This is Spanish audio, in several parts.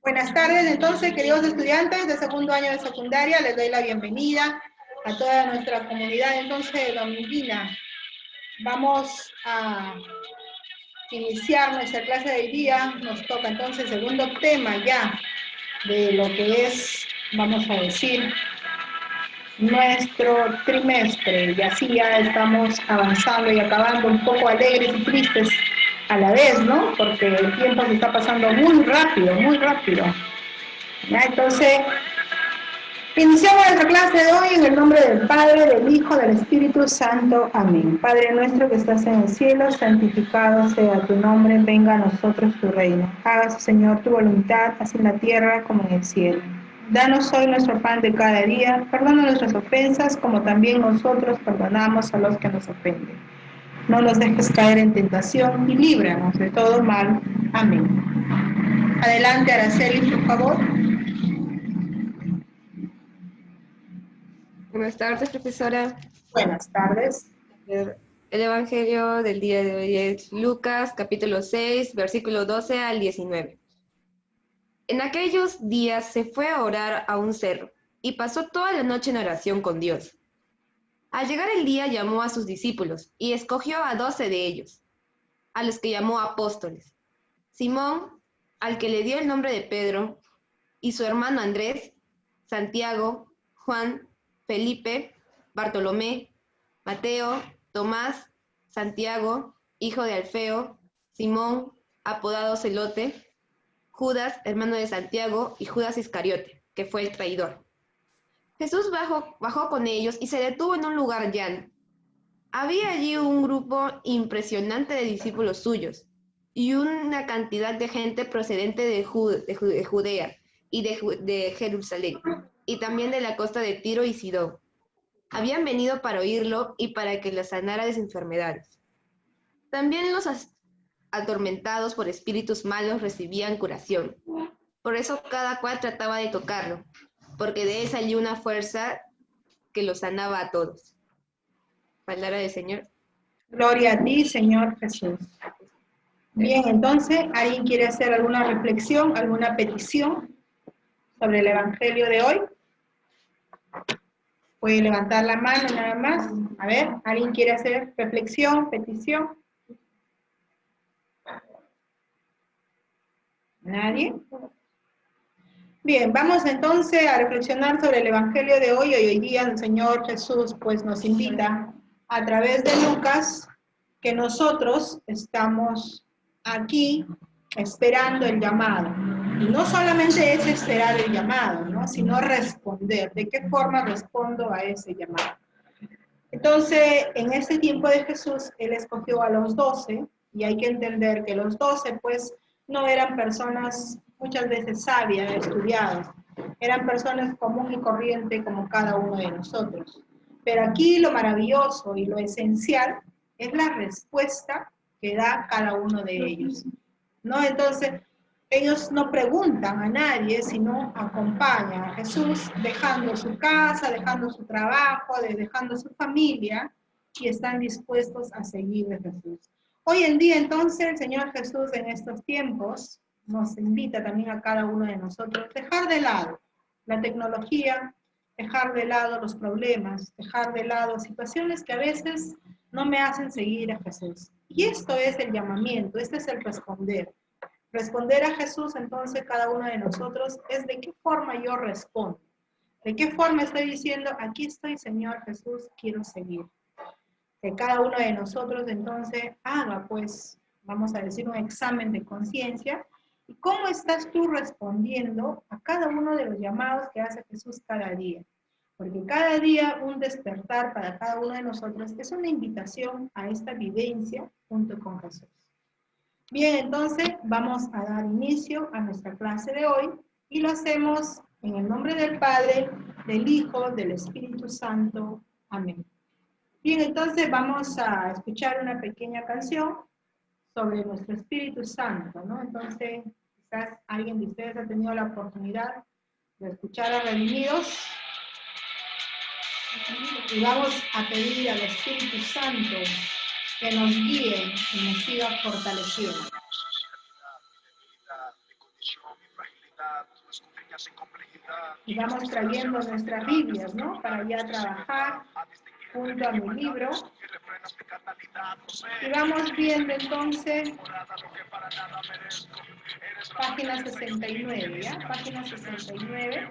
Buenas tardes, entonces, queridos estudiantes de segundo año de secundaria, les doy la bienvenida a toda nuestra comunidad, entonces, dominguina. Vamos a iniciar nuestra clase de hoy día, nos toca entonces el segundo tema ya de lo que es, vamos a decir, nuestro trimestre, y así ya estamos avanzando y acabando un poco alegres y tristes a la vez, ¿no? Porque el tiempo se está pasando muy rápido, muy rápido. ¿Ya? Entonces, iniciamos nuestra clase de hoy en el nombre del Padre, del Hijo, del Espíritu Santo. Amén. Padre nuestro que estás en el cielo, santificado sea tu nombre, venga a nosotros tu reino. Hágase, Señor, tu voluntad, así en la tierra como en el cielo. Danos hoy nuestro pan de cada día, perdona nuestras ofensas, como también nosotros perdonamos a los que nos ofenden. No nos dejes caer en tentación y líbranos de todo mal. Amén. Adelante, Araceli, por favor. Buenas tardes, profesora. Buenas tardes. El Evangelio del día de hoy es Lucas, capítulo 6, versículo 12 al 19. En aquellos días se fue a orar a un cerro y pasó toda la noche en oración con Dios. Al llegar el día llamó a sus discípulos y escogió a 12 de ellos, a los que llamó apóstoles. Simón, al que le dio el nombre de Pedro, y su hermano Andrés, Santiago, Juan, Felipe, Bartolomé, Mateo, Tomás, Santiago, hijo de Alfeo, Simón, apodado Celote, Judas, hermano de Santiago, y Judas Iscariote, que fue el traidor. Jesús bajó con ellos y se detuvo en un lugar llano. Había allí un grupo impresionante de discípulos suyos y una cantidad de gente procedente de Judea y de Jerusalén, y también de la costa de Tiro y Sidón. Habían venido para oírlo y para que los sanara de sus enfermedades. También los atormentados por espíritus malos recibían curación. Por eso cada cual trataba de tocarlo, porque de él salió una fuerza que los sanaba a todos. Palabra del Señor. Gloria a ti, Señor Jesús. Bien, entonces, ¿alguien quiere hacer alguna reflexión, alguna petición sobre el Evangelio de hoy? Puede levantar la mano nada más. A ver, ¿alguien quiere hacer reflexión, petición? ¿Nadie? Bien, vamos entonces a reflexionar sobre el Evangelio de hoy. Hoy día el Señor Jesús pues nos invita a través de Lucas que nosotros estamos aquí esperando el llamado. Y no solamente es esperar el llamado, ¿no? Sino responder. ¿De qué forma respondo a ese llamado? Entonces, en este tiempo de Jesús, Él escogió a los 12, y hay que entender que los 12, pues, no eran personas muchas veces sabias, estudiadas, eran personas común y corriente como cada uno de nosotros. Pero aquí lo maravilloso y lo esencial es la respuesta que da cada uno de ellos, ¿no? Entonces, ellos no preguntan a nadie, sino acompañan a Jesús dejando su casa, dejando su trabajo, dejando su familia y están dispuestos a seguir a Jesús. Hoy en día entonces el Señor Jesús en estos tiempos nos invita también a cada uno de nosotros a dejar de lado la tecnología, dejar de lado los problemas, dejar de lado situaciones que a veces no me hacen seguir a Jesús. Y esto es el llamamiento, este es el responder. Responder a Jesús, entonces, cada uno de nosotros es de qué forma yo respondo. De qué forma estoy diciendo, aquí estoy, Señor Jesús, quiero seguir. Que cada uno de nosotros, entonces, haga, pues, vamos a decir, un examen de conciencia. ¿Y cómo estás tú respondiendo a cada uno de los llamados que hace Jesús cada día? Porque cada día un despertar para cada uno de nosotros es una invitación a esta vivencia junto con Jesús. Bien, entonces vamos a dar inicio a nuestra clase de hoy y lo hacemos en el nombre del Padre, del Hijo, del Espíritu Santo. Amén. Bien, entonces vamos a escuchar una pequeña canción sobre nuestro Espíritu Santo, ¿no? Entonces, quizás alguien de ustedes ha tenido la oportunidad de escuchar a Redimidos y vamos a pedir al Espíritu Santo que nos guíe y nos siga fortaleciendo. Y vamos trayendo nuestras Biblias, ¿no? Para ya trabajar junto a mi libro. Y vamos viendo entonces página 69, ¿ya? Página 69.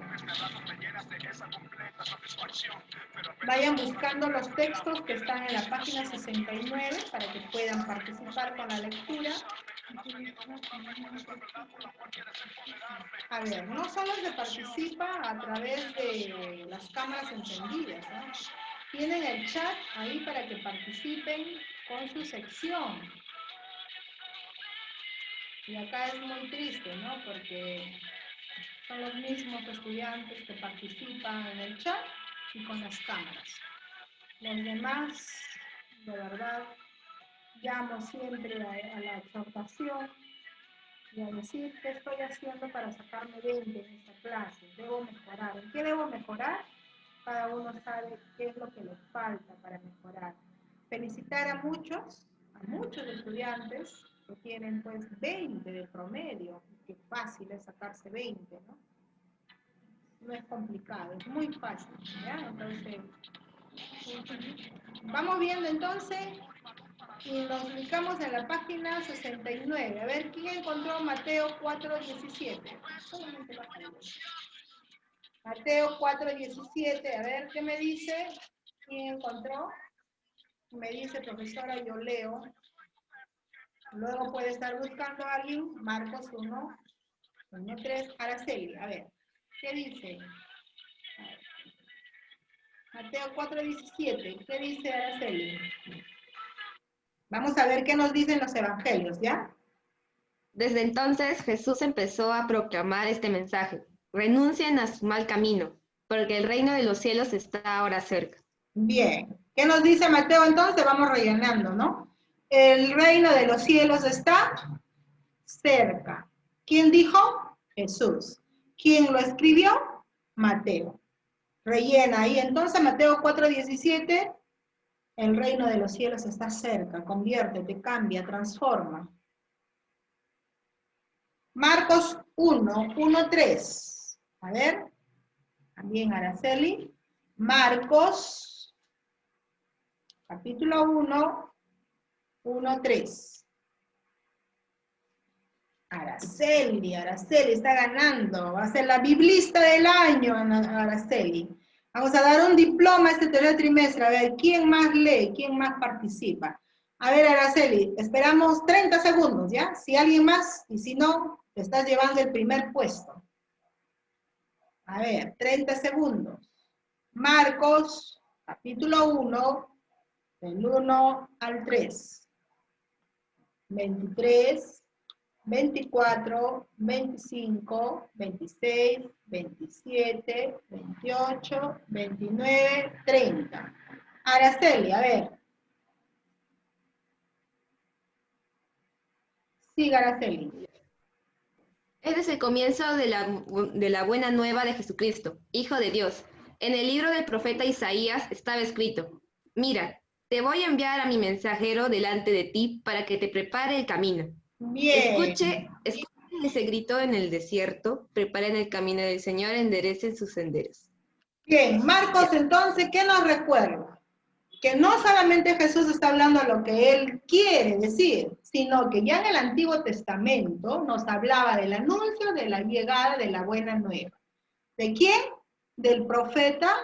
Vayan buscando los textos que están en la página 69 para que puedan participar con la lectura. A ver, no solo se participa a través de las cámaras encendidas, ¿no? Tienen el chat ahí para que participen con su sección. Y acá es muy triste, ¿no? Porque son los mismos estudiantes que participan en el chat y con las cámaras. Los demás, de verdad, llamo siempre a la exhortación y a decir qué estoy haciendo para sacarme 20 en esta clase. Debo mejorar. ¿En qué debo mejorar? Cada uno sabe qué es lo que le falta para mejorar. Felicitar a muchos estudiantes que tienen pues 20 de promedio. Qué fácil es sacarse 20, ¿no? No es complicado, es muy fácil, ¿ya? Entonces, vamos viendo entonces y nos ubicamos en la página 69. A ver, ¿quién encontró Mateo 4:17? Mateo 4:17, a ver, ¿qué me dice? ¿Quién encontró? Me dice, profesora, yo leo. Luego puede estar buscando a alguien. Marcos 1:3, Araceli, a ver, ¿qué dice? Mateo 4:17, ¿qué dice Araceli? Vamos a ver qué nos dicen los evangelios, ¿ya? Desde entonces Jesús empezó a proclamar este mensaje: renuncien a su mal camino, porque el reino de los cielos está ahora cerca. Bien, ¿qué nos dice Mateo entonces? Vamos rellenando, ¿no? El reino de los cielos está cerca. ¿Quién dijo? Jesús. ¿Quién lo escribió? Mateo. Rellena ahí entonces Mateo 4:17. El reino de los cielos está cerca. Conviértete, cambia, transforma. Marcos 1:3. A ver, también Araceli. Marcos, capítulo 1:3. Araceli está ganando. Va a ser la biblista del año, Araceli. Vamos a dar un diploma este tercer trimestre. A ver, ¿quién más lee? ¿Quién más participa? A ver, Araceli, esperamos 30 segundos, ¿ya? Si alguien más, y si no, te estás llevando el primer puesto. A ver, 30 segundos. Marcos, capítulo 1, del 1 al 3. 23, 24, 25, 26, 27, 28, 29, 30. Araceli, a ver. Siga, Araceli. Es el comienzo de la buena nueva de Jesucristo, Hijo de Dios. En el libro del profeta Isaías estaba escrito: mira, te voy a enviar a mi mensajero delante de ti para que te prepare el camino. Bien. Escuche ese grito en el desierto: preparen el camino del Señor, enderecen sus senderos. Bien, Marcos entonces, ¿qué nos recuerda? Que no solamente Jesús está hablando de lo que Él quiere decir, sino que ya en el Antiguo Testamento nos hablaba del anuncio de la llegada de la buena nueva. ¿De quién? Del profeta.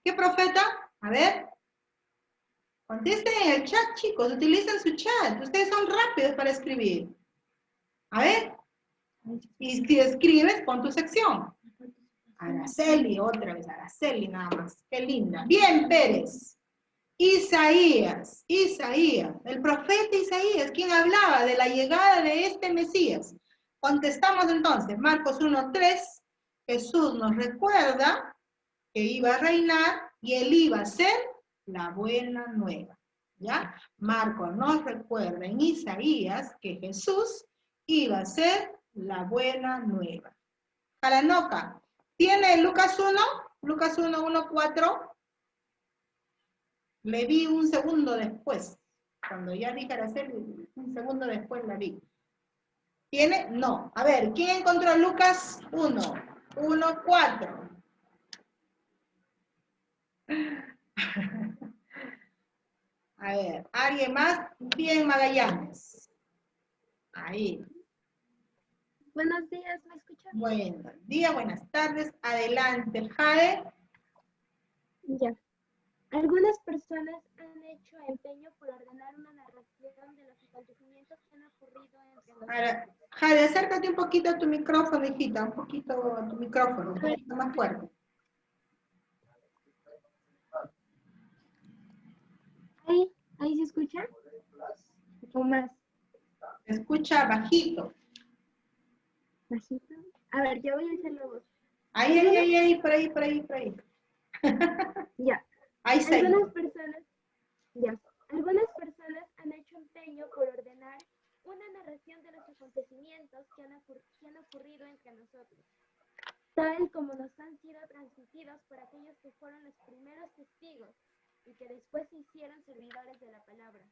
¿Qué profeta? A ver. Contesten en el chat, chicos, utilicen su chat. Ustedes son rápidos para escribir. A ver. Y si escribes, pon tu sección. Araceli, otra vez, Araceli nada más. Qué linda. Bien, Pérez. Isaías, el profeta Isaías, quien hablaba de la llegada de este Mesías. Contestamos entonces, Marcos 1:3, Jesús nos recuerda que iba a reinar y él iba a ser la buena nueva. ¿Ya? Marcos nos recuerda en Isaías que Jesús iba a ser la buena nueva. Calanoca, ¿tiene Lucas 1? Lucas 1:4. Le vi un segundo después. Cuando ya dije Araceli, un segundo después la vi. ¿Tiene? No. A ver, ¿quién encontró Lucas 1? 1, 4. A ver, ¿alguien más? Bien, Magallanes. Ahí. Buenos días, ¿me escuchan? Buen día, buenas tardes. Adelante, Jade. Ya. Algunas personas han hecho empeño por ordenar una narración de los acontecimientos que han ocurrido entre los... Ahora, Jade, acércate un poquito a tu micrófono, hijita, un poquito a tu micrófono, un poquito más fuerte. ¿Ahí se escucha? ¿O más Escucha bajito. bajito? A ver, yo voy a hacerlo voz. Ahí, por ahí. Ya. Ahí está. Algunas personas han hecho empeño por ordenar una narración de los acontecimientos que han ocurrido entre nosotros, tal como nos han sido transmitidos por aquellos que fueron los primeros testigos y que después se hicieron servidores de la palabra.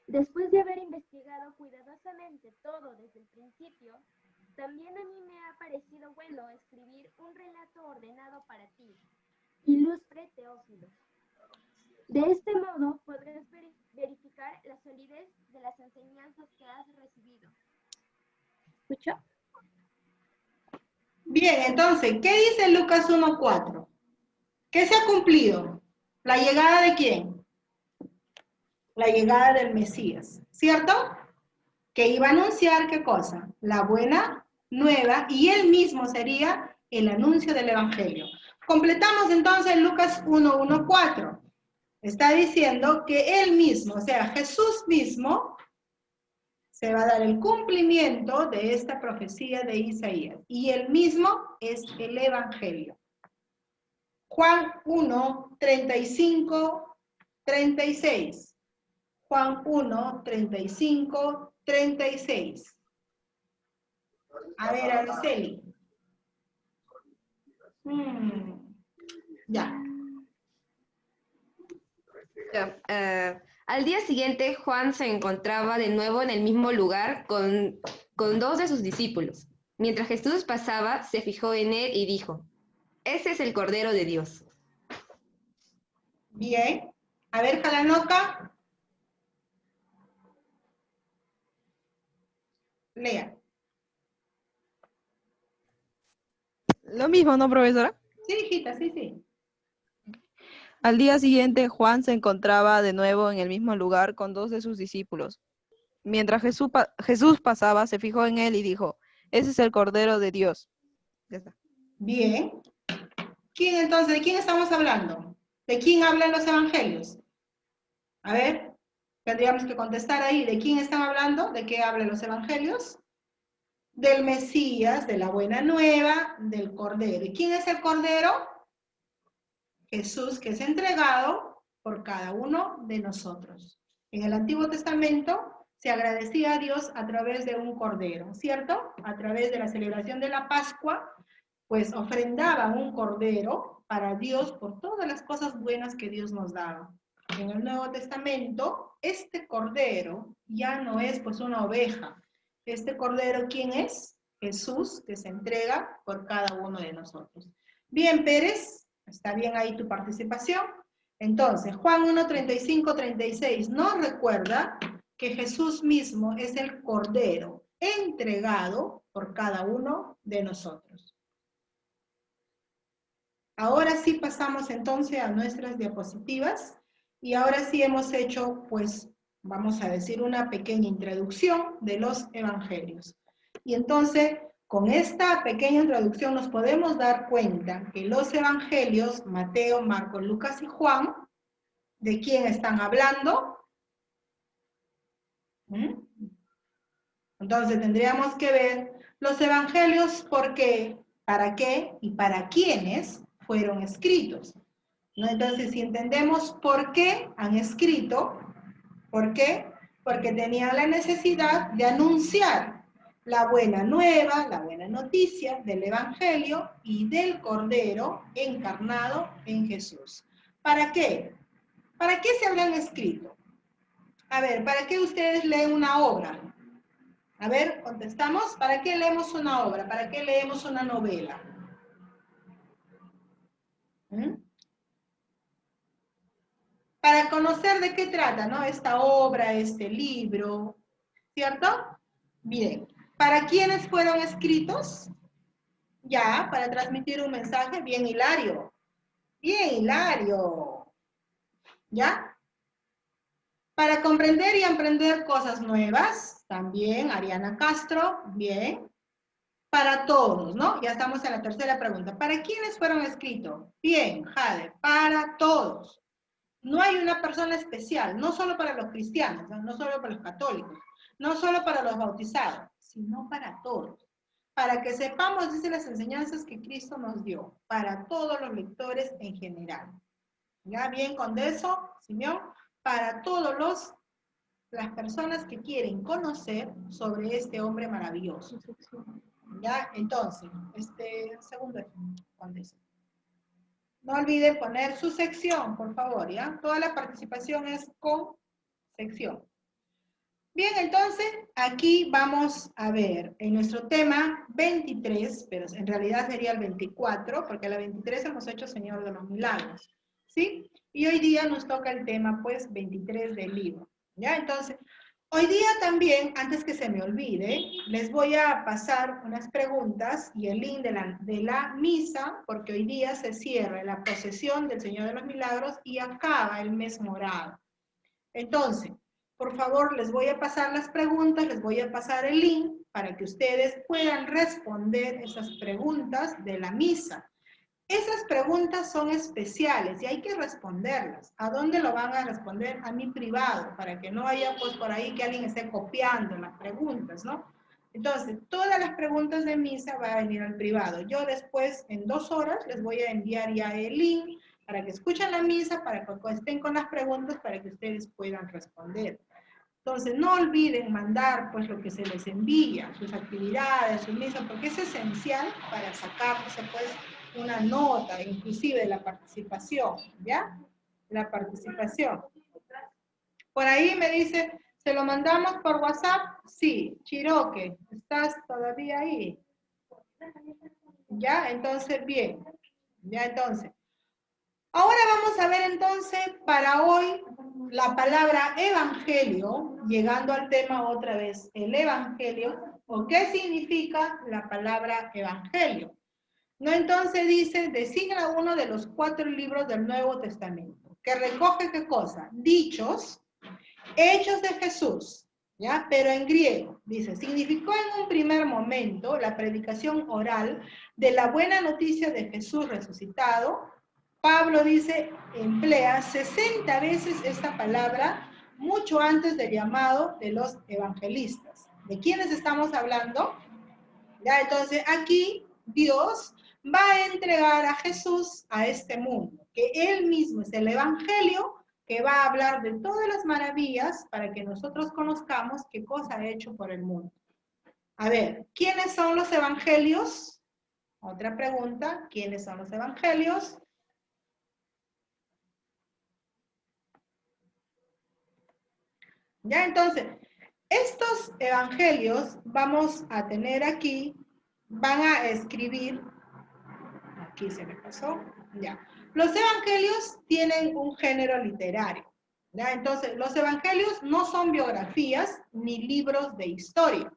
Después de haber investigado cuidadosamente todo desde el principio, también a mí me ha parecido bueno escribir un relato ordenado para ti, ilustre Teófilo. De este modo podrás verificar la solidez de las enseñanzas que has recibido. ¿Escuchó? Bien, entonces, ¿qué dice Lucas 1:4? ¿Qué se ha cumplido? ¿La llegada de quién? La llegada del Mesías, ¿cierto? Que iba a anunciar, ¿qué cosa? La buena nueva, y él mismo sería el anuncio del Evangelio. Completamos entonces Lucas 1:4. Está diciendo que él mismo, o sea, Jesús mismo, se va a dar el cumplimiento de esta profecía de Isaías. Y él mismo es el Evangelio. Juan 1:35, 36. Juan 1:35, 36. A ver, Araceli. Ya. Al día siguiente, Juan se encontraba de nuevo en el mismo lugar con dos de sus discípulos. Mientras Jesús pasaba, se fijó en él y dijo, ese es el Cordero de Dios. Bien. A ver, Jalanoca. Lea. Lo mismo, ¿no, profesora? Sí, hijita, sí. Al día siguiente, Juan se encontraba de nuevo en el mismo lugar con dos de sus discípulos. Mientras Jesús pasaba, se fijó en él y dijo, ese es el Cordero de Dios. Ya está. Bien. ¿Quién entonces? ¿De quién estamos hablando? ¿De quién hablan los evangelios? A ver, tendríamos que contestar ahí. ¿De quién están hablando? ¿De qué hablan los evangelios? Del Mesías, de la buena nueva, del Cordero. ¿Y quién es el Cordero? Jesús, que es entregado por cada uno de nosotros. En el Antiguo Testamento se agradecía a Dios a través de un cordero, ¿cierto? A través de la celebración de la Pascua, pues ofrendaban un cordero para Dios por todas las cosas buenas que Dios nos daba. En el Nuevo Testamento, este cordero ya no es pues una oveja. Este cordero, ¿quién es? Jesús, que se entrega por cada uno de nosotros. Bien, Pérez, ¿está bien ahí tu participación? Entonces, Juan 1:35, 36 nos recuerda que Jesús mismo es el Cordero entregado por cada uno de nosotros. Ahora sí pasamos entonces a nuestras diapositivas y ahora sí hemos hecho, pues, vamos a decir, una pequeña introducción de los evangelios. Y entonces, con esta pequeña introducción nos podemos dar cuenta que los evangelios, Mateo, Marcos, Lucas y Juan, ¿de quién están hablando? Entonces tendríamos que ver los evangelios por qué, para qué y para quiénes fueron escritos, ¿no? Entonces, si entendemos por qué han escrito, ¿por qué? Porque tenían la necesidad de anunciar la buena nueva, la buena noticia del Evangelio y del Cordero encarnado en Jesús. ¿Para qué? ¿Para qué se habrán escrito? A ver, ¿para qué ustedes leen una obra? A ver, contestamos. ¿Para qué leemos una obra? ¿Para qué leemos una novela? ¿Mm? Para conocer de qué trata, ¿no? Esta obra, este libro, ¿cierto? Bien. ¿Para quiénes fueron escritos? Ya, para transmitir un mensaje. Bien, Hilario. Bien, Hilario. ¿Ya? Para comprender y aprender cosas nuevas. También, Ariana Castro. Bien. Para todos, ¿no? Ya estamos en la tercera pregunta. ¿Para quiénes fueron escritos? Bien, Jade. Para todos. No hay una persona especial, no solo para los cristianos, no solo para los católicos, no solo para los bautizados, sino para todos. Para que sepamos, dice, las enseñanzas que Cristo nos dio, para todos los lectores en general. ¿Ya bien con eso, Simeón? Para todos las personas que quieren conocer sobre este hombre maravilloso. ¿Ya? Entonces, segundo, con eso. No olviden poner su sección, por favor, ¿ya? Toda la participación es con sección. Bien, entonces, aquí vamos a ver en nuestro tema 23, pero en realidad sería el 24, porque la 23 hemos hecho Señor de los Milagros, ¿sí? Y hoy día nos toca el tema, pues, 23 del libro, ¿ya? Entonces, hoy día también, antes que se me olvide, les voy a pasar unas preguntas y el link de la misa, porque hoy día se cierra la procesión del Señor de los Milagros y acaba el mes morado. Entonces, por favor, les voy a pasar las preguntas, les voy a pasar el link para que ustedes puedan responder esas preguntas de la misa. Esas preguntas son especiales y hay que responderlas. ¿A dónde lo van a responder? A mi privado, para que no haya pues por ahí que alguien esté copiando las preguntas, ¿no? Entonces, todas las preguntas de misa van a venir al privado. Yo después, en 2 horas, les voy a enviar ya el link para que escuchen la misa, para que estén con las preguntas, para que ustedes puedan responder. Entonces, no olviden mandar pues lo que se les envía, sus actividades, su misa, porque es esencial para sacarse pues una nota, inclusive de la participación, ¿ya? La participación. Por ahí me dice, ¿se lo mandamos por WhatsApp? Sí, Chiroque, ¿estás todavía ahí? ¿Ya? Entonces, bien. Ya, entonces. Ahora vamos a ver entonces para hoy la palabra evangelio, llegando al tema otra vez, el evangelio, o qué significa la palabra evangelio. No, entonces dice, designa uno de los 4 libros del Nuevo Testamento, que recoge qué cosa, dichos, hechos de Jesús, ¿ya? Pero en griego, dice, significó en un primer momento la predicación oral de la buena noticia de Jesús resucitado. Pablo dice, emplea 60 veces esta palabra mucho antes del llamado de los evangelistas. ¿De quiénes estamos hablando? Ya, entonces aquí Dios va a entregar a Jesús a este mundo, que Él mismo es el evangelio que va a hablar de todas las maravillas para que nosotros conozcamos qué cosa ha hecho por el mundo. A ver, ¿quiénes son los evangelios? Otra pregunta, ¿quiénes son los evangelios? Ya, entonces, estos evangelios vamos a tener aquí, van a escribir, aquí se me pasó, ya. Los evangelios tienen un género literario, ¿ya? Entonces, los evangelios no son biografías ni libros de historia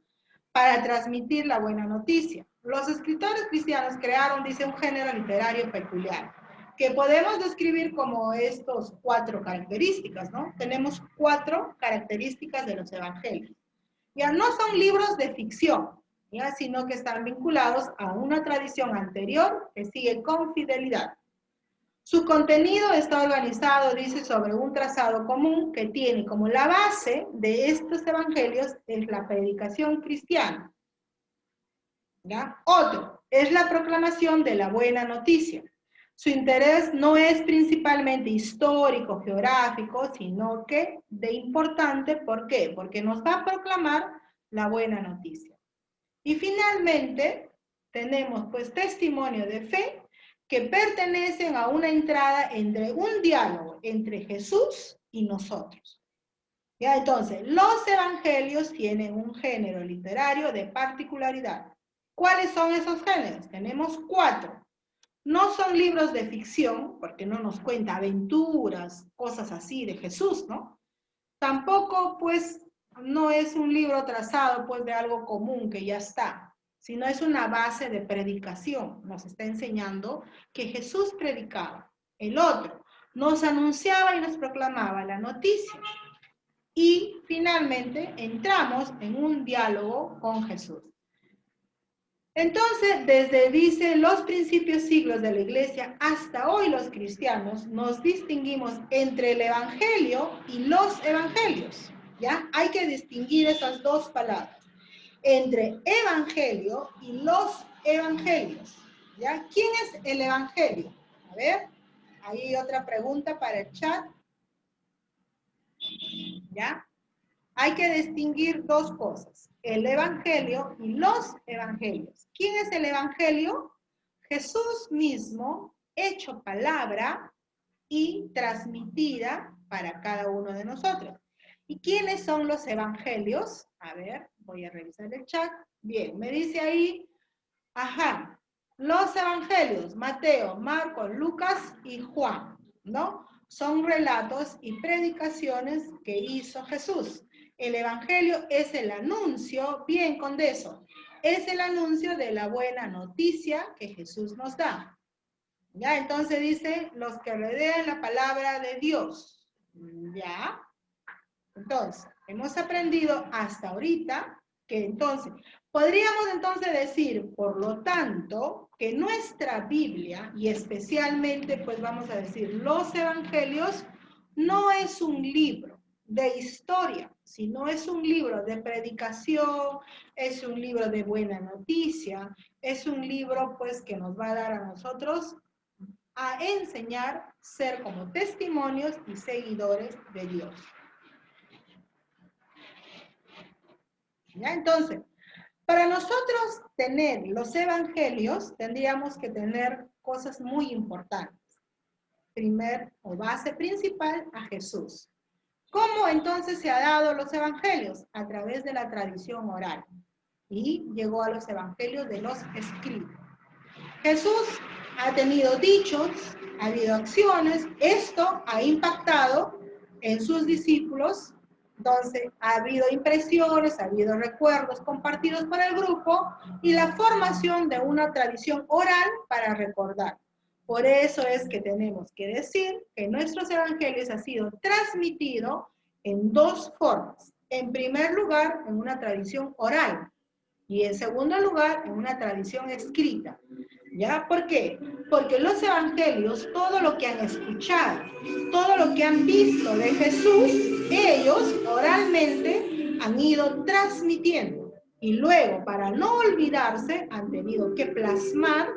para transmitir la buena noticia. Los escritores cristianos crearon, dice, un género literario peculiar, que podemos describir como estos 4 características, ¿no? Tenemos 4 características de los evangelios. Ya no son libros de ficción, ¿ya? Sino que están vinculados a una tradición anterior que sigue con fidelidad. Su contenido está organizado, dice, sobre un trazado común que tiene como la base de estos evangelios es la predicación cristiana. ¿Ya? Otro, es la proclamación de la buena noticia. Su interés no es principalmente histórico, geográfico, sino que de importante, ¿por qué? Porque nos va a proclamar la buena noticia. Y finalmente, tenemos pues testimonio de fe que pertenecen a una entrada entre un diálogo entre Jesús y nosotros. Ya, entonces, los evangelios tienen un género literario de particularidad. ¿Cuáles son esos géneros? Tenemos 4. No son libros de ficción, porque no nos cuenta aventuras, cosas así de Jesús, ¿no? Tampoco, pues, no es un libro trazado, pues, de algo común que ya está, sino es una base de predicación. Nos está enseñando que Jesús predicaba. El otro nos anunciaba y nos proclamaba la noticia. Y finalmente entramos en un diálogo con Jesús. Entonces, desde, dice, los principios siglos de la iglesia hasta hoy los cristianos nos distinguimos entre el evangelio y los evangelios, ¿ya? Hay que distinguir esas dos palabras, entre evangelio y los evangelios, ¿ya? ¿Quién es el evangelio? A ver, hay otra pregunta para el chat, ¿ya? Hay que distinguir dos cosas, el evangelio y los evangelios. ¿Quién es el evangelio? Jesús mismo, hecho palabra y transmitida para cada uno de nosotros. ¿Y quiénes son los evangelios? A ver, voy a revisar el chat. Bien, me dice ahí, ajá, los evangelios, Mateo, Marcos, Lucas y Juan, ¿no? Son relatos y predicaciones que hizo Jesús. El evangelio es el anuncio, bien con eso, es el anuncio de la buena noticia que Jesús nos da. Ya, entonces dice, los que rodean la palabra de Dios. Ya, entonces, hemos aprendido hasta ahorita que entonces, podríamos entonces decir, por lo tanto, que nuestra Biblia, y especialmente, pues vamos a decir, los evangelios, no es un libro de historia, sino es un libro de predicación, es un libro de buena noticia, es un libro, pues, que nos va a dar a nosotros a enseñar, ser como testimonios y seguidores de Dios. ¿Ya? Entonces, para nosotros tener los evangelios, tendríamos que tener cosas muy importantes. Primer o base principal, a Jesús. ¿Cómo entonces se ha dado los evangelios? A través de la tradición oral. Y llegó a los evangelios de los escritos. Jesús ha tenido dichos, ha habido acciones, esto ha impactado en sus discípulos. Entonces, ha habido impresiones, ha habido recuerdos compartidos por el grupo y la formación de una tradición oral para recordar. Por eso es que tenemos que decir que nuestros evangelios han sido transmitidos en dos formas. En primer lugar, en una tradición oral y en segundo lugar, en una tradición escrita. ¿Ya? ¿Por qué? Porque los evangelios, todo lo que han escuchado, todo lo que han visto de Jesús, ellos oralmente han ido transmitiendo. Y luego, para no olvidarse, han tenido que plasmar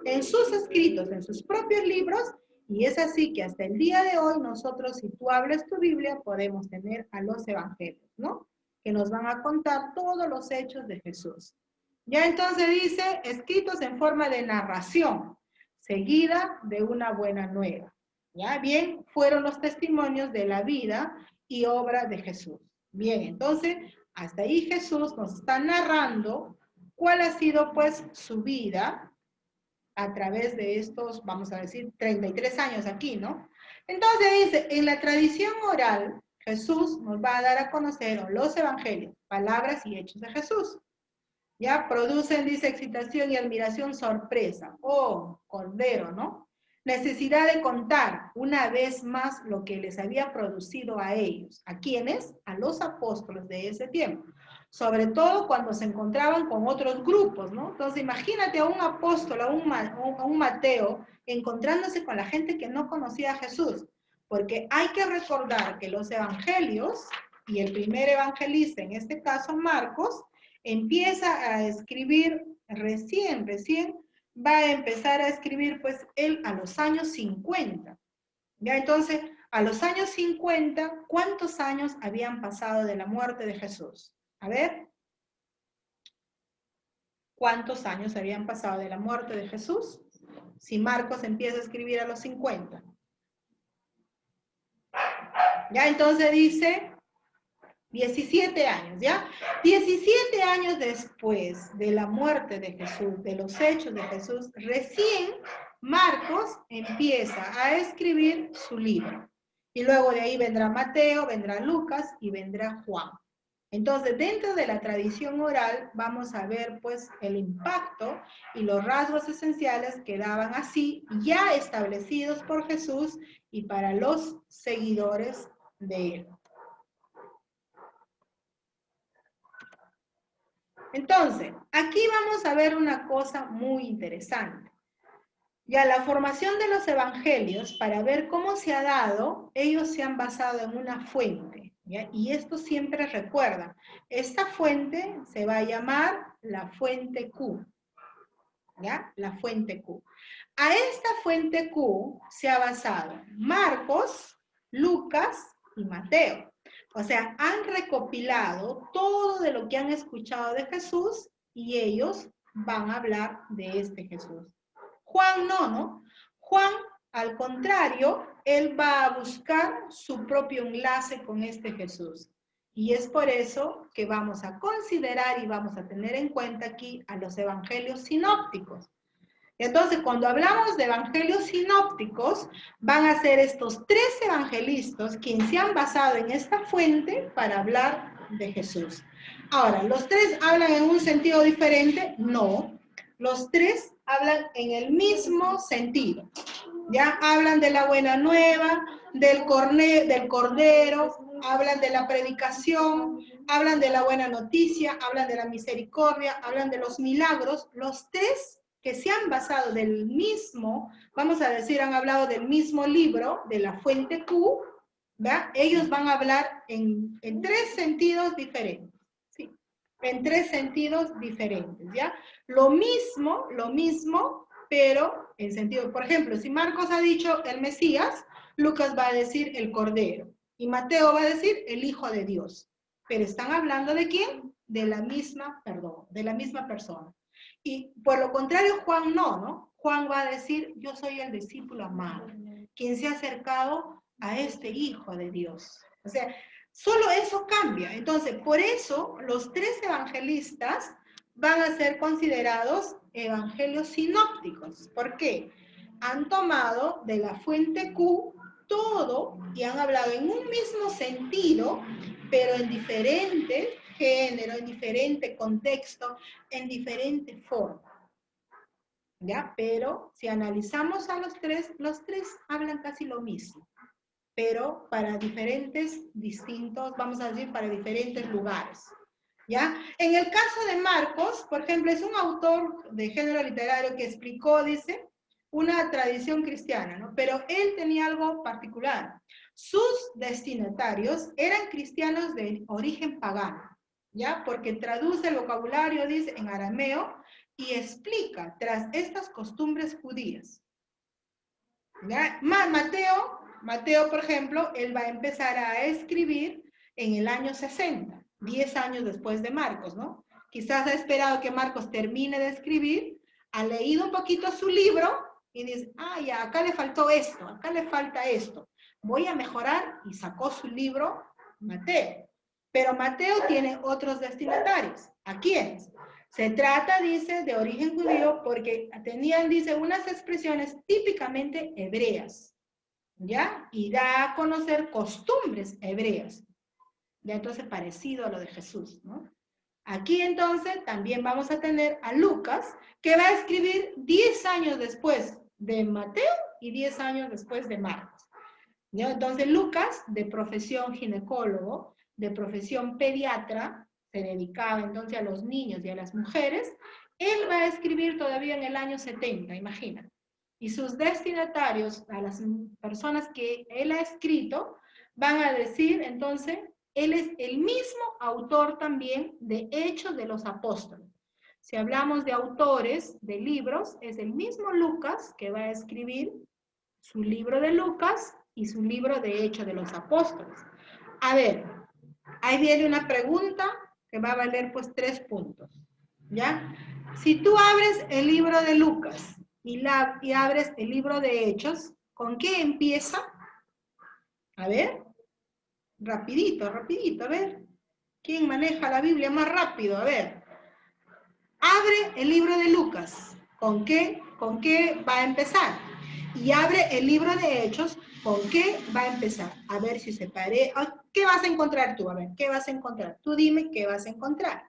en sus escritos, en sus propios libros, y es así que hasta el día de hoy nosotros, si tú hablas tu Biblia, podemos tener a los evangelios, ¿no? Que nos van a contar todos los hechos de Jesús. Ya entonces dice, escritos en forma de narración, seguida de una buena nueva. Ya bien, fueron los testimonios de la vida y obra de Jesús. Bien, entonces, hasta ahí Jesús nos está narrando cuál ha sido pues su vida a través de estos, vamos a decir, 33 años aquí, ¿no? Entonces dice, en la tradición oral, Jesús nos va a dar a conocer los evangelios, palabras y hechos de Jesús. Ya producen, dice, excitación y admiración, sorpresa. Oh, Cordero, ¿no? Necesidad de contar una vez más lo que les había producido a ellos. ¿A quiénes? A los apóstoles de ese tiempo. Sobre todo cuando se encontraban con otros grupos, ¿no? Entonces imagínate a un apóstol, a un Mateo, encontrándose con la gente que no conocía a Jesús. Porque hay que recordar que los evangelios, y el primer evangelista, en este caso Marcos, empieza a escribir recién va a empezar a escribir pues él a los años 50. Ya entonces, a los años 50, ¿cuántos años habían pasado de la muerte de Jesús? A ver, ¿cuántos años habían pasado de la muerte de Jesús? Si Marcos empieza a escribir a los 50. Ya entonces dice, 17 años, ¿ya? 17 años después de la muerte de Jesús, de los hechos de Jesús, recién Marcos empieza a escribir su libro. Y luego de ahí vendrá Mateo, vendrá Lucas y vendrá Juan. Entonces, dentro de la tradición oral, vamos a ver pues el impacto y los rasgos esenciales que daban así, ya establecidos por Jesús y para los seguidores de él. Entonces, aquí vamos a ver una cosa muy interesante. Ya la formación de los evangelios, para ver cómo se ha dado, ellos se han basado en una fuente, ¿ya? Y esto siempre recuerda, esta fuente se va a llamar la fuente Q, ¿ya? La fuente Q. A esta fuente Q se ha basado Marcos, Lucas y Mateo. O sea, han recopilado todo de lo que han escuchado de Jesús y ellos van a hablar de este Jesús. Juan no, ¿no? Juan, al contrario, él va a buscar su propio enlace con este Jesús. Y es por eso que vamos a considerar y vamos a tener en cuenta aquí a los evangelios sinópticos. Entonces, cuando hablamos de evangelios sinópticos, van a ser estos 3 evangelistas quienes se han basado en esta fuente para hablar de Jesús. Ahora, ¿los 3 hablan en un sentido diferente? No. Los 3 hablan en el mismo sentido. Ya hablan de la buena nueva, del cordero, hablan de la predicación, hablan de la buena noticia, hablan de la misericordia, hablan de los milagros. Los 3 que se han basado del mismo, vamos a decir, han hablado del mismo libro, de la fuente Q, ¿verdad? Ellos van a hablar en 3 sentidos diferentes, ¿sí? En 3 sentidos diferentes, ¿ya? Lo mismo, pero en sentido, por ejemplo, si Marcos ha dicho el Mesías, Lucas va a decir el Cordero, y Mateo va a decir el Hijo de Dios. Pero están hablando ¿de quién? De la misma persona. Y por lo contrario, Juan no. Juan va a decir, yo soy el discípulo amado, quien se ha acercado a este Hijo de Dios. O sea, solo eso cambia. Entonces, por eso, los 3 evangelistas van a ser considerados evangelios sinópticos. ¿Por qué? Han tomado de la fuente Q todo y han hablado en un mismo sentido, pero en diferente género, en diferente contexto, en diferente forma. ¿Ya? Pero si analizamos a los 3 hablan casi lo mismo, pero para distintos, vamos a decir, para diferentes lugares. ¿Ya? En el caso de Marcos, por ejemplo, es un autor de género literario que explicó, dice, una tradición cristiana, ¿no? Pero él tenía algo particular. Sus destinatarios eran cristianos de origen pagano, ¿ya? Porque traduce el vocabulario, dice, en arameo y explica tras estas costumbres judías. ¿Ya? Mateo, por ejemplo, él va a empezar a escribir en el año 60. 10 años después de Marcos, ¿no? Quizás ha esperado que Marcos termine de escribir, ha leído un poquito su libro y dice, ya, acá le faltó esto, acá le falta esto. Voy a mejorar y sacó su libro Mateo. Pero Mateo tiene otros destinatarios. ¿A quiénes? Se trata, dice, de origen judío porque tenían, dice, unas expresiones típicamente hebreas, ¿ya? Y da a conocer costumbres hebreas. Ya entonces parecido a lo de Jesús, ¿no? Aquí entonces también vamos a tener a Lucas, que va a escribir 10 años después de Mateo y 10 años después de Marcos. ¿Ya? Entonces Lucas, de profesión ginecólogo, de profesión pediatra, se dedicaba entonces a los niños y a las mujeres, él va a escribir todavía en el año 70, imagínate. Y sus destinatarios, a las personas que él ha escrito, van a decir entonces, él es el mismo autor también de Hechos de los Apóstoles. Si hablamos de autores de libros, es el mismo Lucas que va a escribir su libro de Lucas y su libro de Hechos de los Apóstoles. A ver, ahí viene una pregunta que va a valer pues 3 puntos, ¿ya? Si tú abres el libro de Lucas y abres el libro de Hechos, ¿con qué empieza? A ver. Rapidito, a ver. ¿Quién maneja la Biblia más rápido? A ver. Abre el libro de Lucas. ¿Con qué va a empezar? Y abre el libro de Hechos. ¿Con qué va a empezar? A ver si se pare. ¿Qué vas a encontrar tú? A ver, ¿qué vas a encontrar? Tú dime qué vas a encontrar.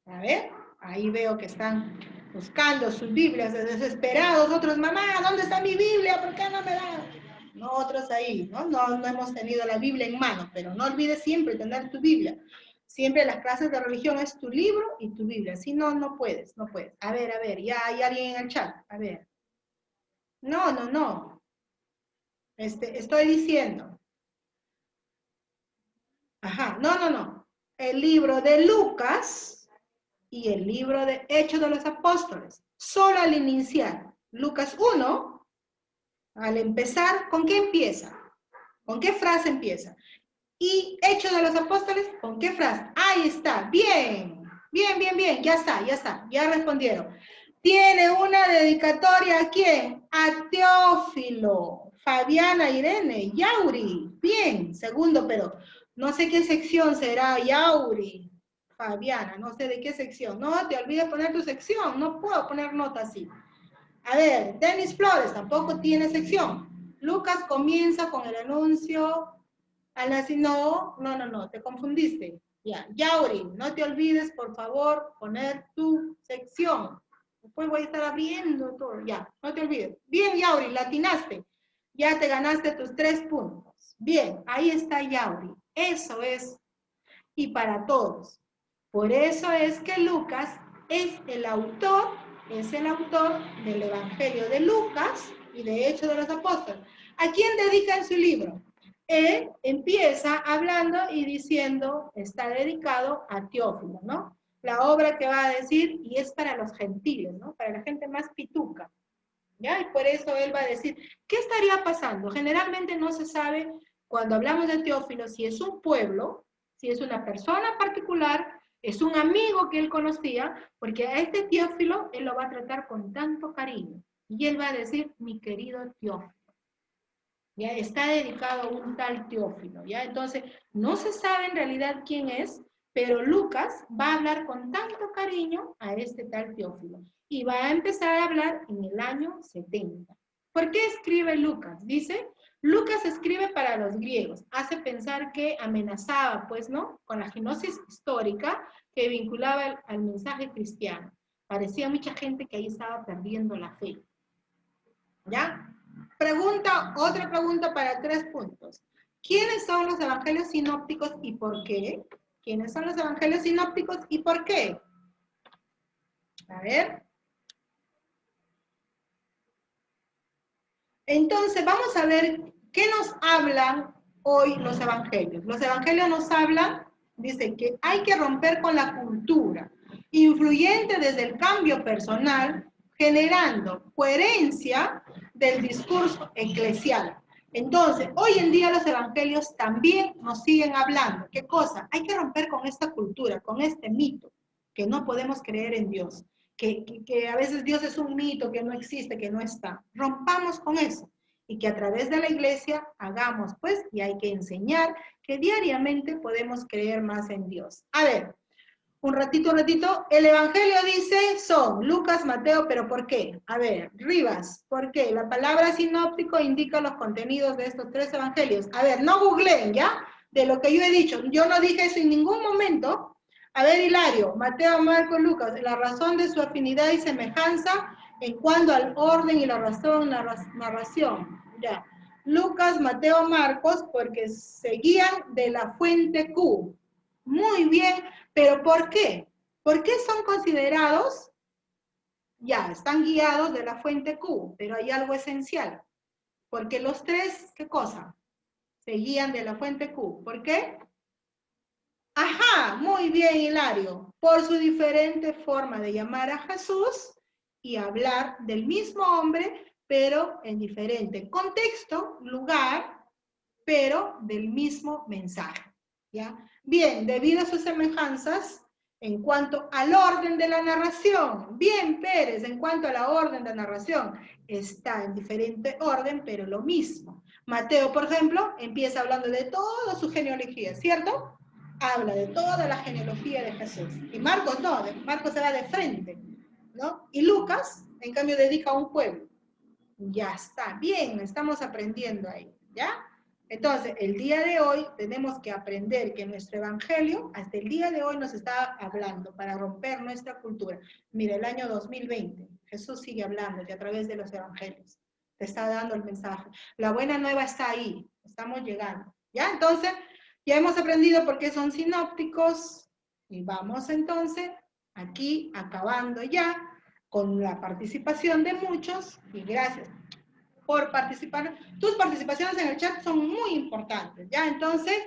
A ver, ahí veo que están buscando sus Biblias desesperados. Otros, mamá, ¿dónde está mi Biblia? ¿Por qué no me da? No, otros ahí, ¿no? No hemos tenido la Biblia en mano, pero no olvides siempre tener tu Biblia. Siempre las clases de religión es tu libro y tu Biblia. Si no, no puedes, no puedes. A ver, ya hay alguien en el chat. A ver. No. Estoy diciendo. Ajá, no. El libro de Lucas y el libro de Hechos de los Apóstoles. Solo al iniciar. Lucas 1, al empezar, ¿con qué empieza? ¿Con qué frase empieza? Y Hechos de los Apóstoles, ¿con qué frase? Ahí está, bien, ya está, ya respondieron. Tiene una dedicatoria ¿a quién? A Teófilo, Fabiana Irene, Yauri, bien, segundo, pero no sé qué sección será, Yauri, Fabiana, no sé de qué sección, no te olvides poner tu sección, no puedo poner nota así. A ver, Denis Flores tampoco tiene sección. Lucas comienza con el anuncio. No, te confundiste. Ya, Yauri, no te olvides, por favor, poner tu sección. Después voy a estar abriendo todo. Ya, no te olvides. Bien, Yauri, latinaste. Ya te ganaste tus 3 puntos. Bien, ahí está Yauri. Eso es. Y para todos. Por eso es que Lucas es el autor del Evangelio de Lucas y de Hechos de los Apóstoles. ¿A quién dedica en su libro? Él empieza hablando y diciendo, está dedicado a Teófilo, ¿no? La obra que va a decir, y es para los gentiles, ¿no? Para la gente más pituca, ¿ya? Y por eso él va a decir, ¿qué estaría pasando? Generalmente no se sabe, cuando hablamos de Teófilo, si es un pueblo, si es una persona particular, es un amigo que él conocía, porque a este Teófilo él lo va a tratar con tanto cariño. Y él va a decir, mi querido Teófilo. Ya está dedicado a un tal Teófilo, ¿ya? Entonces, no se sabe en realidad quién es, pero Lucas va a hablar con tanto cariño a este tal Teófilo. Y va a empezar a hablar en el año 70. ¿Por qué escribe Lucas? Dice, Lucas escribe para los griegos. Hace pensar que amenazaba, pues, ¿no? Con la gnosis histórica que vinculaba al mensaje cristiano. Parecía mucha gente que ahí estaba perdiendo la fe. ¿Ya? Otra pregunta para 3 puntos. ¿Quiénes son los evangelios sinópticos y por qué? ¿Quiénes son los evangelios sinópticos y por qué? A ver. Entonces, vamos a ver qué nos hablan hoy los evangelios. Los evangelios nos hablan, dice que hay que romper con la cultura influyente desde el cambio personal, generando coherencia del discurso eclesial. Entonces, hoy en día los evangelios también nos siguen hablando. ¿Qué cosa? Hay que romper con esta cultura, con este mito, que no podemos creer en Dios, que a veces Dios es un mito, que no existe, que no está. Rompamos con eso y que a través de la iglesia hagamos, pues, y hay que enseñar que diariamente podemos creer más en Dios. A ver, un ratito, el evangelio dice son Lucas, Mateo, pero ¿por qué? A ver, Rivas, ¿por qué? La palabra sinóptico indica los contenidos de estos 3 evangelios. A ver, no googleen, ¿ya? De lo que yo he dicho, yo no dije eso en ningún momento. A ver, Hilario, Mateo, Marcos, Lucas, la razón de su afinidad y semejanza en cuanto al orden y la razón, narración, ya. Lucas, Mateo, Marcos, porque seguían de la fuente Q. Muy bien, pero ¿por qué? ¿Por qué son considerados? Ya, están guiados de la fuente Q, pero hay algo esencial. Porque los 3, ¿qué cosa? Se guían de la fuente Q. ¿Por qué? Ajá, muy bien, Hilario. Por su diferente forma de llamar a Jesús y hablar del mismo hombre, pero en diferente contexto, lugar, pero del mismo mensaje. ¿Ya? Bien, debido a sus semejanzas, en cuanto al orden de la narración, bien, Pérez, en cuanto a la orden de narración, está en diferente orden, pero lo mismo. Mateo, por ejemplo, empieza hablando de toda su genealogía, ¿cierto? Habla de toda la genealogía de Jesús. Y Marcos no, Marcos se va de frente, ¿no? Y Lucas, en cambio, dedica a un pueblo. Ya está, bien, estamos aprendiendo ahí, ¿ya? Entonces, el día de hoy tenemos que aprender que nuestro evangelio, hasta el día de hoy nos está hablando para romper nuestra cultura. Mira, el año 2020, Jesús sigue hablando a través de los evangelios. Te está dando el mensaje. La buena nueva está ahí, estamos llegando, ¿ya? Entonces, ya hemos aprendido por qué son sinópticos y vamos entonces aquí acabando ya con la participación de muchos, y gracias por participar. Tus participaciones en el chat son muy importantes, ¿ya? Entonces,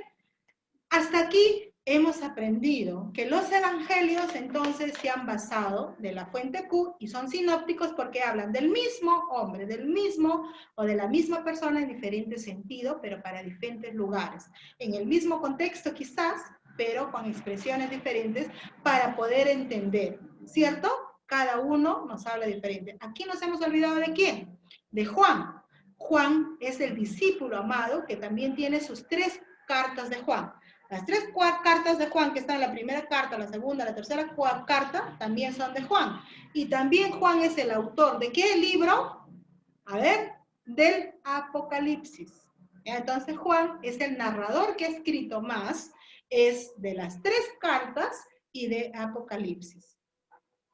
hasta aquí hemos aprendido que los evangelios entonces se han basado de la fuente Q y son sinópticos porque hablan del mismo hombre, del mismo o de la misma persona en diferente sentido, pero para diferentes lugares. En el mismo contexto quizás, pero con expresiones diferentes para poder entender, ¿cierto? Cada uno nos habla diferente. Aquí nos hemos olvidado de quién, de Juan. Juan es el discípulo amado que también tiene sus 3 cartas de Juan. Las 3 cartas de Juan que están en la primera carta, la segunda, la tercera carta, también son de Juan. Y también Juan es el autor ¿de qué libro? A ver, del Apocalipsis. Entonces Juan es el narrador que ha escrito más, es de las 3 cartas y de Apocalipsis.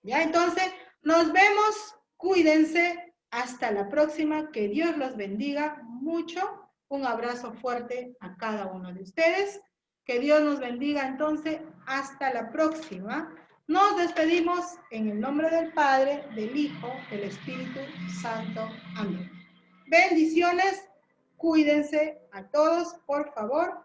¿Ya? Entonces, nos vemos, cuídense, hasta la próxima, que Dios los bendiga mucho, un abrazo fuerte a cada uno de ustedes, que Dios nos bendiga entonces, hasta la próxima. Nos despedimos en el nombre del Padre, del Hijo, del Espíritu Santo. Amén. Bendiciones, cuídense a todos, por favor.